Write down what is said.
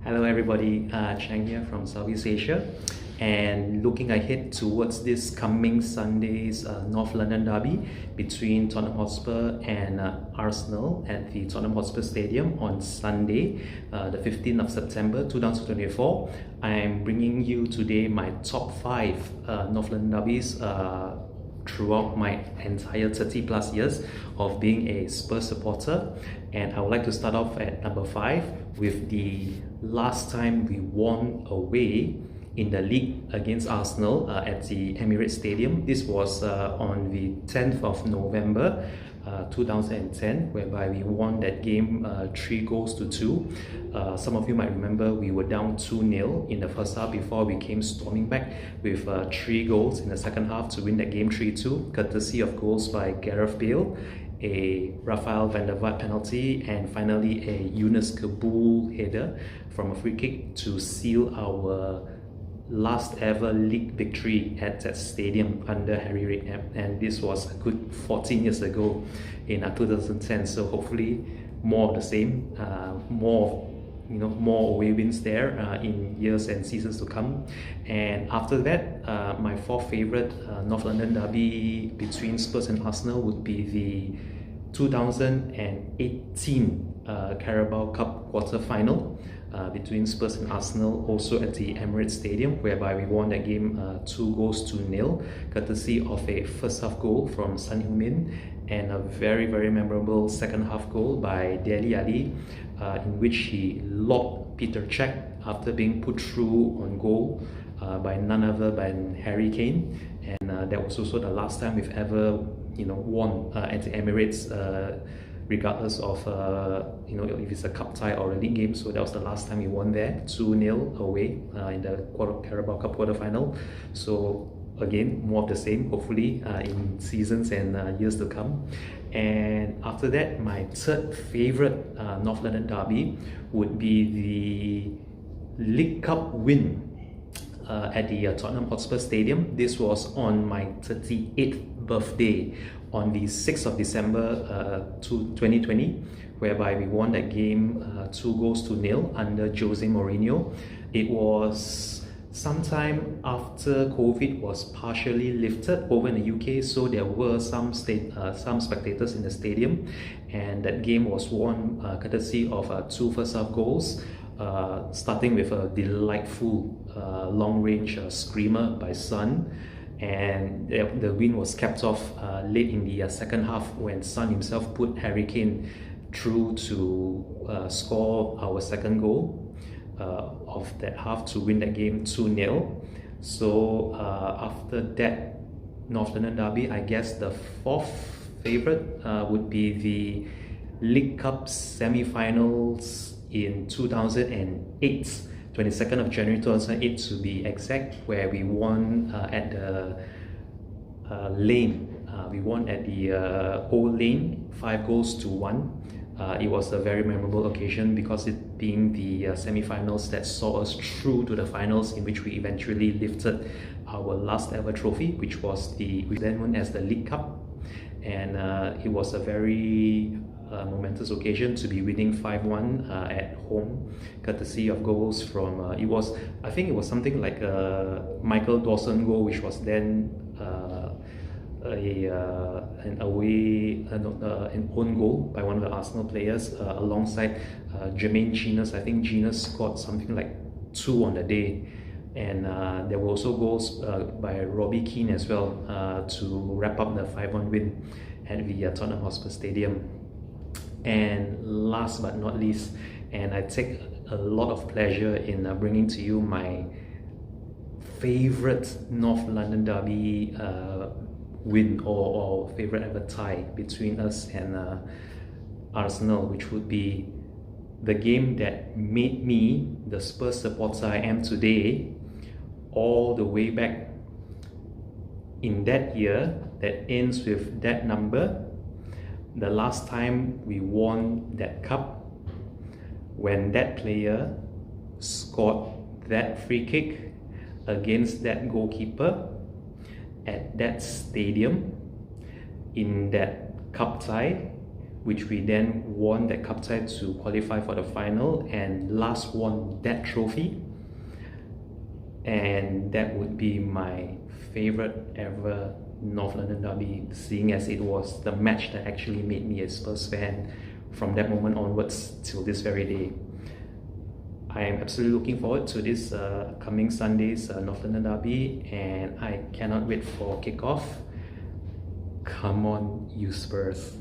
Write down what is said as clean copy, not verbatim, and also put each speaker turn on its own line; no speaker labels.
Hello everybody, Chang here from Southeast Asia, and looking ahead towards this coming Sunday's North London derby between Tottenham Hotspur and Arsenal at the Tottenham Hotspur Stadium on Sunday, the 15th of September 2024. I am bringing you today my top 5 North London derbies throughout my entire 30 plus years of being a Spurs supporter, and I would like to start off at number 5 with the last time we won away in the league against Arsenal at the Emirates Stadium. This was on the 10th of November 2010, whereby we won that game 3-2. Some of you might remember we were down 2-0 in the first half before we came storming back with 3 goals in the second half to win that game 3-2, courtesy of goals by Gareth Bale, a Rafael van der Vaart penalty, and finally a Yunus Kabul header from a free kick to seal our last ever league victory at that stadium under Harry Redknapp, and this was a good 14 years ago in 2010. So hopefully more of the same, more away wins there in years and seasons to come. And after that, my fourth favorite North London derby between Spurs and Arsenal would be the 2018 Carabao Cup quarter-final between Spurs and Arsenal, also at the Emirates Stadium, whereby we won that game 2-0, courtesy of a first half goal from Son Heung-min and a very memorable second half goal by Dele Alli, in which he lobbed Peter Cech after being put through on goal by none other than Harry Kane. And that was also the last time we've ever won at the Emirates, regardless of if it's a cup tie or a league game. So that was the last time we won there, 2-0 away in the Carabao Cup quarter-final. So again, more of the same, hopefully in seasons and years to come. And after that, my third favorite North London derby would be the League Cup win at the Tottenham Hotspur Stadium. This was on my 38th birthday on the 6th of December 2020, whereby we won that game 2-0 under Jose Mourinho. It was sometime after COVID was partially lifted over in the UK, so there were some spectators in the stadium, and that game was won courtesy of 2 first half goals, starting with a delightful long-range screamer by Son, and the win was capped off late in the second half when Son himself put Harry Kane through to score our second goal of that half to win that game 2-0. So after that North London derby, I guess the fourth favorite would be the League Cup semi-finals in 2008, 22nd of January 2008 to be exact, where we won at the Lane. We won at the Old Lane 5-1. It was a very memorable occasion because it being the semi-finals that saw us through to the finals, in which we eventually lifted our last ever trophy, which was then known as the League Cup. And it was a very momentous occasion to be winning 5-1 at home, courtesy of goals from I think it was something like a Michael Dawson goal, which was then an own goal by one of the Arsenal players, alongside Jermaine Genius. I think Genius scored something like 2 on the day, and there were also goals by Robbie Keane as well to wrap up the 5-1 win at the Tottenham Hotspur Stadium. And last but not least, and I take a lot of pleasure in bringing to you my favorite North London derby win or favorite ever tie between us and Arsenal, which would be the game that made me the Spurs supporter I am today, all the way back in that year that ends with that number. The last time we won that cup, when that player scored that free kick against that goalkeeper at that stadium in that cup tie which we then won that cup tie to qualify for the final, and last won that trophy. And that would be my favorite ever North London Derby, seeing as it was the match that actually made me a Spurs fan from that moment onwards till this very day. I am absolutely looking forward to this coming Sunday's North London Derby, and I cannot wait for kickoff. Come on, you Spurs.